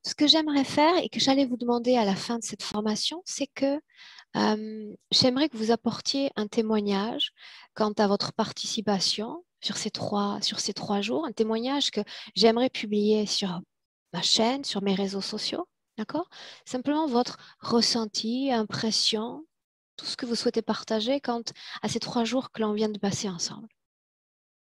Ce que j'aimerais faire et que j'allais vous demander à la fin de cette formation, c'est que j'aimerais que vous apportiez un témoignage quant à votre participation sur ces 3 jours, un témoignage que j'aimerais publier sur ma chaîne, sur mes réseaux sociaux, d'accord? Simplement votre ressenti, impression, tout ce que vous souhaitez partager quant à ces 3 jours que l'on vient de passer ensemble.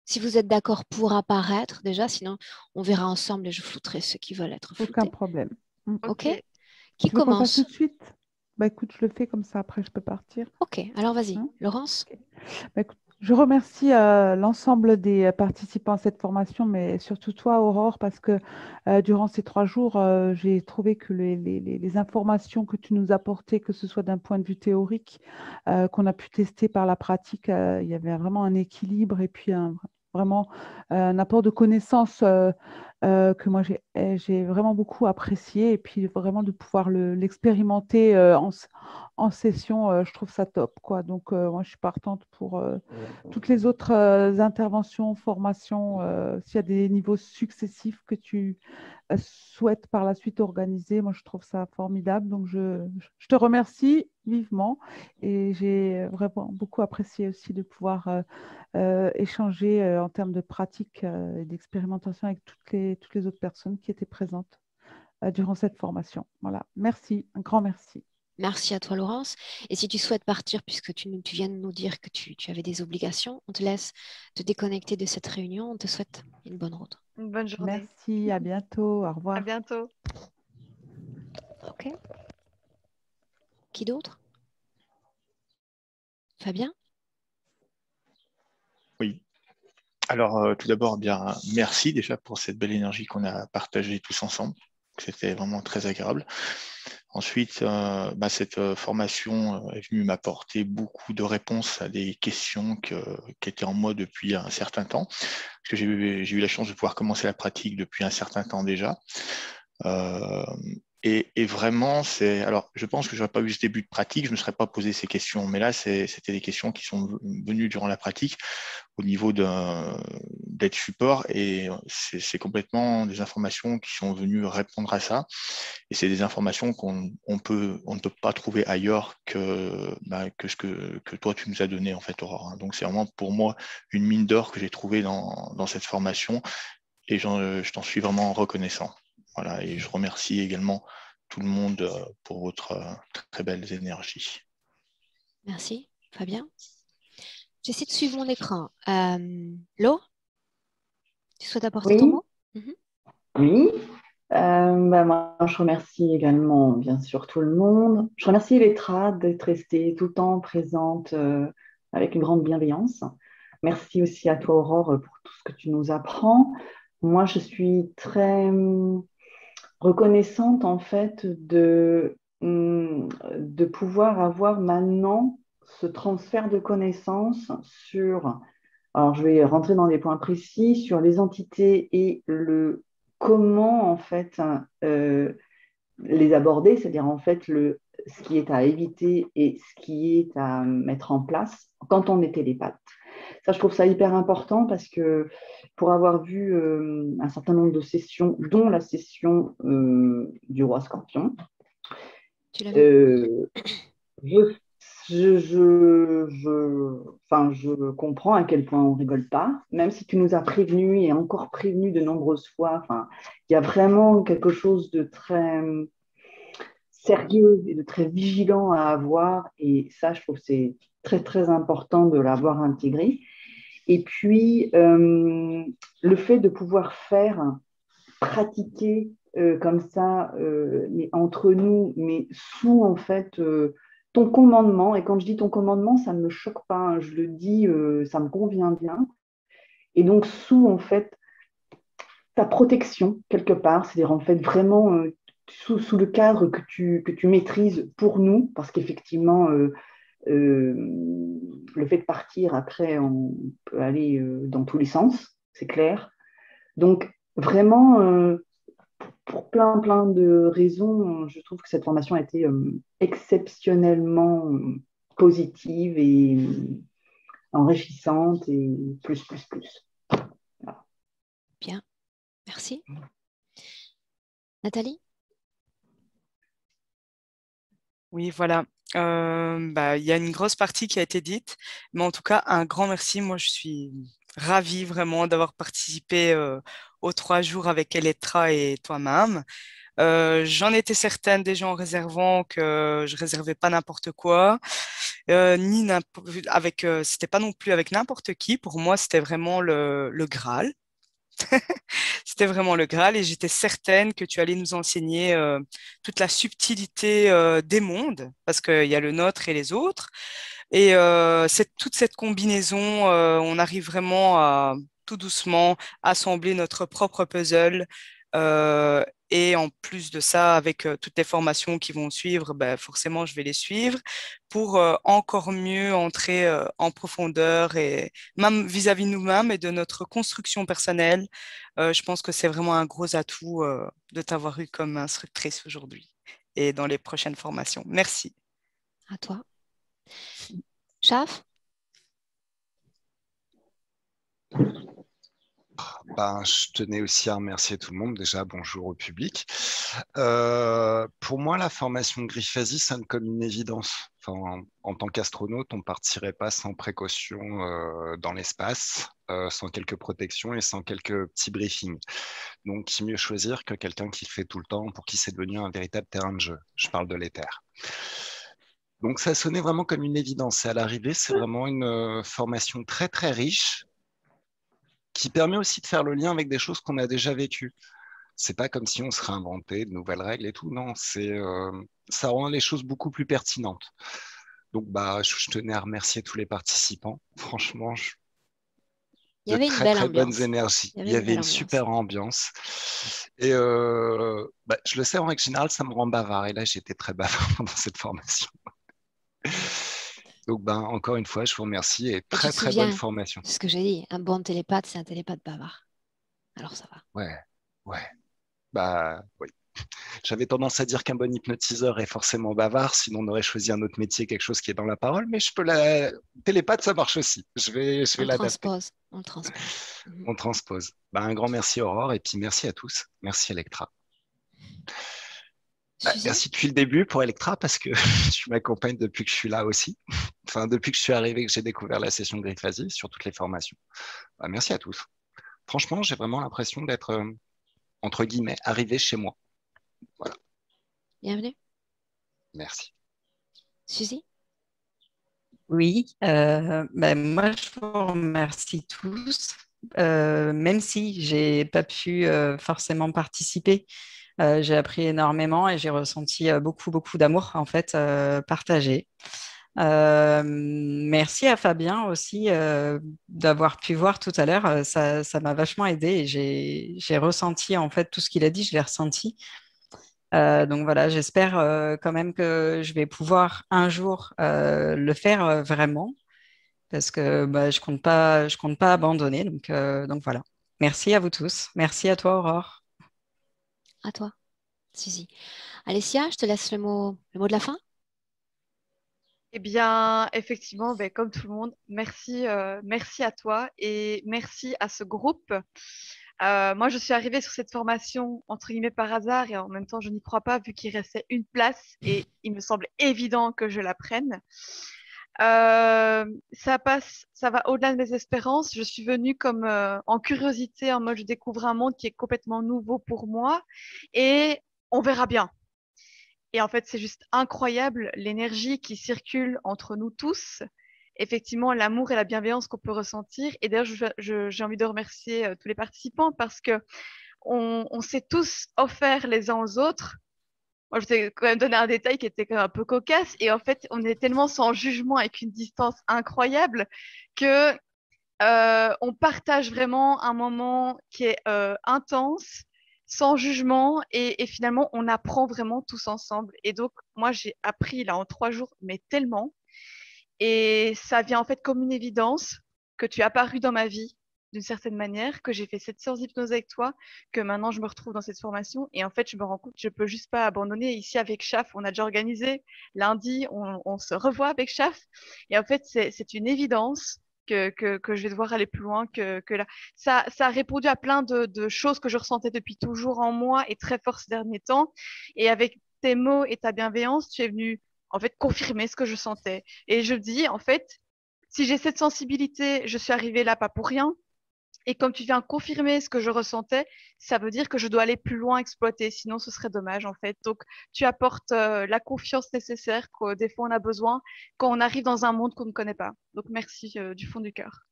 Si vous êtes d'accord pour apparaître déjà, sinon on verra ensemble et je flouterai ceux qui veulent être Aucun floutés. problème. Mm. OK? Ok. Qui Tu veux qu'on le fasse tout commence? de suite? Bah écoute, je le fais comme ça, après je peux partir. OK, alors vas-y. Hein. Laurence? Ok. Bah, écoute, je remercie l'ensemble des participants à cette formation, mais surtout toi, Aurore, parce que durant ces 3 jours, j'ai trouvé que les informations que tu nous apportais, que ce soit d'un point de vue théorique, qu'on a pu tester par la pratique, il y avait vraiment un équilibre et puis vraiment un apport de connaissances que moi j'ai vraiment beaucoup apprécié et puis vraiment de pouvoir l'expérimenter en session, je trouve ça top, quoi. Donc, moi, je suis partante pour toutes les autres interventions, formations, s'il y a des niveaux successifs que tu souhaites par la suite organiser, moi, je trouve ça formidable. Donc, je te remercie vivement et j'ai vraiment beaucoup apprécié aussi de pouvoir échanger en termes de pratique et d'expérimentation avec toutes les autres personnes qui étaient présentes durant cette formation. Voilà, merci, un grand merci. Merci à toi, Laurence. Et si tu souhaites partir, puisque tu viens de nous dire que tu avais des obligations, on te laisse te déconnecter de cette réunion. On te souhaite une bonne route. Une bonne journée. Merci, à bientôt, au À revoir. bientôt. OK? Qui d'autre? Fabien? Oui. Alors, tout d'abord, bien, merci déjà pour cette belle énergie qu'on a partagée tous ensemble. C'était vraiment très agréable. Ensuite, cette formation est venue m'apporter beaucoup de réponses à des questions qui étaient en moi depuis un certain temps. Parce que j'ai eu la chance de pouvoir commencer la pratique depuis un certain temps déjà. Et vraiment, alors, je pense que je n'aurais pas eu ce début de pratique, je ne me serais pas posé ces questions. Mais là, c'était des questions qui sont venues durant la pratique au niveau d'être support. Et c'est complètement des informations qui sont venues répondre à ça. Et c'est des informations qu'on ne peut pas trouver ailleurs que que toi, tu nous as donné, en fait, Aurore. Donc, c'est vraiment pour moi une mine d'or que j'ai trouvée dans cette formation. Et je t'en suis vraiment reconnaissant. Voilà, et je remercie également tout le monde pour votre très belles énergies. Merci. Fabien? J'essaie de suivre mon écran. Lo, tu souhaites apporter ton Oui, mot? Mhm. oui. Moi, je remercie également, bien sûr, tout le monde. Je remercie Elettra d'être restée tout le temps présente avec une grande bienveillance. Merci aussi à toi, Aurore, pour tout ce que tu nous apprends. Moi, je suis très reconnaissante, en fait, de pouvoir avoir maintenant ce transfert de connaissances sur, alors je vais rentrer dans des points précis, sur les entités et le comment, en fait, les aborder, c'est-à-dire, en fait, ce qui est à éviter et ce qui est à mettre en place quand on est télépathe. Ça, je trouve ça hyper important parce que pour avoir vu un certain nombre de sessions, dont la session du roi Scorpion, Tu l'as vu? euh, je, enfin, je comprends à quel point on rigole pas, même si tu nous as prévenus et encore prévenus de nombreuses fois. Enfin, il y a vraiment quelque chose de très sérieux et de très vigilant à avoir, et ça, je trouve que c'est très, très important de l'avoir intégré. Et puis, le fait de pouvoir pratiquer comme ça, mais entre nous, mais sous, en fait, ton commandement. Et quand je dis ton commandement, ça ne me choque pas, hein, je le dis, ça me convient bien. Et donc, sous, en fait, ta protection, quelque part, c'est-à-dire, en fait, vraiment, sous le cadre que tu maîtrises pour nous, parce qu'effectivement, euh, le fait de partir, après, on peut aller dans tous les sens, c'est clair. Donc, vraiment, pour plein, plein de raisons, je trouve que cette formation a été exceptionnellement positive et enrichissante et plus, plus, plus. Voilà. Bien. Merci. Nathalie? Oui, voilà. Il y a une grosse partie qui a été dite, mais en tout cas, un grand merci. Moi, je suis ravie vraiment d'avoir participé aux 3 jours avec Elettra et toi-même. J'en étais certaine déjà en réservant que je réservais pas n'importe quoi, ni c'était pas non plus avec n'importe qui. Pour moi, c'était vraiment le Graal. C'était vraiment le Graal et j'étais certaine que tu allais nous enseigner toute la subtilité des mondes, parce qu'il y a le nôtre et les autres. Et toute cette combinaison, on arrive vraiment à tout doucement assembler notre propre puzzle. Et en plus de ça, avec toutes les formations qui vont suivre, ben, forcément, je vais les suivre pour encore mieux entrer en profondeur et même vis-à-vis de nous-mêmes et de notre construction personnelle. Je pense que c'est vraiment un gros atout de t'avoir eu comme instructrice aujourd'hui et dans les prochaines formations. Merci. À toi. Chaf? Je tenais aussi à remercier tout le monde. Déjà, bonjour au public. Pour moi, la formation Griffasie sonne comme une évidence. Enfin, en tant qu'astronaute, on ne partirait pas sans précaution dans l'espace, sans quelques protections et sans quelques petits briefings. Donc, qui mieux choisir que quelqu'un qui le fait tout le temps, pour qui c'est devenu un véritable terrain de jeu. Je parle de l'éther. Donc, ça sonnait vraiment comme une évidence. Et à l'arrivée, c'est vraiment une formation très, très riche, qui permet aussi de faire le lien avec des choses qu'on a déjà vécues. C'est pas comme si on se réinventait de nouvelles règles et tout, non, ça rend les choses beaucoup plus pertinentes. Donc, je tenais à remercier tous les participants. Franchement, Il y de avait une très, belle très bonnes ambiance. énergies. Il y avait une super ambiance. Et je le sais, en règle générale, ça me rend bavard. Et là, j'étais très bavard pendant cette formation. Donc, encore une fois, je vous remercie et très, très bonne formation. C'est ce que j'ai dit. Un bon télépathe, c'est un télépathe bavard. Alors, ça va. Ouais. Oui. J'avais tendance à dire qu'un bon hypnotiseur est forcément bavard, sinon on aurait choisi un autre métier, quelque chose qui est dans la parole, mais télépathe, ça marche aussi. Je vais l'adapter. On transpose. On transpose. Un grand merci Aurore et puis merci à tous. Merci Electra. Merci depuis le début pour Electra parce que tu m'accompagnes depuis que je suis là aussi. Enfin, depuis que je suis arrivé, que j'ai découvert la session Griffasie sur toutes les formations. Merci à tous. Franchement, j'ai vraiment l'impression d'être, entre guillemets, arrivé chez moi. Voilà. Bienvenue. Merci. Suzy? Oui, moi je vous remercie tous, même si j'ai pas pu forcément participer. J'ai appris énormément et j'ai ressenti beaucoup, beaucoup d'amour en fait partagé. Merci à Fabien aussi d'avoir pu voir tout à l'heure. Ça m'a vachement aidé et j'ai ressenti en fait tout ce qu'il a dit, je l'ai ressenti. Donc voilà, j'espère quand même que je vais pouvoir un jour le faire vraiment parce que je compte pas abandonner. Donc voilà. Merci à vous tous. Merci à toi, Aurore. À toi, Suzy. Alessia, je te laisse le mot de la fin. Eh bien, effectivement, comme tout le monde, merci à toi et merci à ce groupe. Moi, je suis arrivée sur cette formation entre guillemets par hasard et en même temps, je n'y crois pas vu qu'il restait une place et il me semble évident que je la prenne. Ça va au-delà de mes espérances. Je suis venue comme en curiosité, en mode je découvre un monde qui est complètement nouveau pour moi et on verra bien. Et en fait, c'est juste incroyable l'énergie qui circule entre nous tous. Effectivement, l'amour et la bienveillance qu'on peut ressentir. Et d'ailleurs, j'ai envie de remercier tous les participants parce que on s'est tous offerts les uns aux autres. Moi, je vais quand même donner un détail qui était quand même un peu cocasse. Et en fait, on est tellement sans jugement avec une distance incroyable que on partage vraiment un moment qui est intense, sans jugement, et finalement, on apprend vraiment tous ensemble. Et donc, moi, j'ai appris là en 3 jours, mais tellement. Et ça vient en fait comme une évidence que tu es apparu dans ma vie d'une certaine manière, que j'ai fait cette séance d'hypnose avec toi, que maintenant je me retrouve dans cette formation. Et en fait, je me rends compte que je peux juste pas abandonner. Ici, avec Chaf, on a déjà organisé. Lundi, on se revoit avec Chaf. Et en fait, c'est une évidence que je vais devoir aller plus loin que là. Ça a répondu à plein de choses que je ressentais depuis toujours en moi et très fort ces derniers temps. Et avec tes mots et ta bienveillance, tu es venu en fait, confirmer ce que je sentais. Et je dis, en fait, si j'ai cette sensibilité, je suis arrivée là pas pour rien. Et comme tu viens confirmer ce que je ressentais, ça veut dire que je dois aller plus loin exploiter, sinon ce serait dommage en fait. Donc tu apportes la confiance nécessaire que des fois on a besoin quand on arrive dans un monde qu'on ne connaît pas. Donc merci du fond du cœur.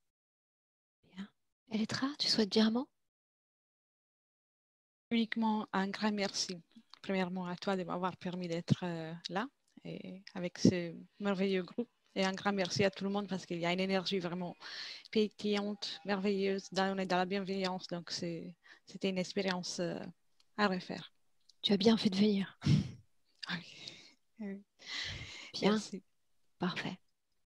Bien. Elettra, tu souhaites dire un mot? Uniquement un grand merci, premièrement à toi de m'avoir permis d'être là et avec ce merveilleux groupe. Et un grand merci à tout le monde parce qu'il y a une énergie vraiment pétillante, merveilleuse. On est dans la bienveillance, donc c'était une expérience à refaire. Tu as bien fait de venir. Oui. Bien, Merci. parfait.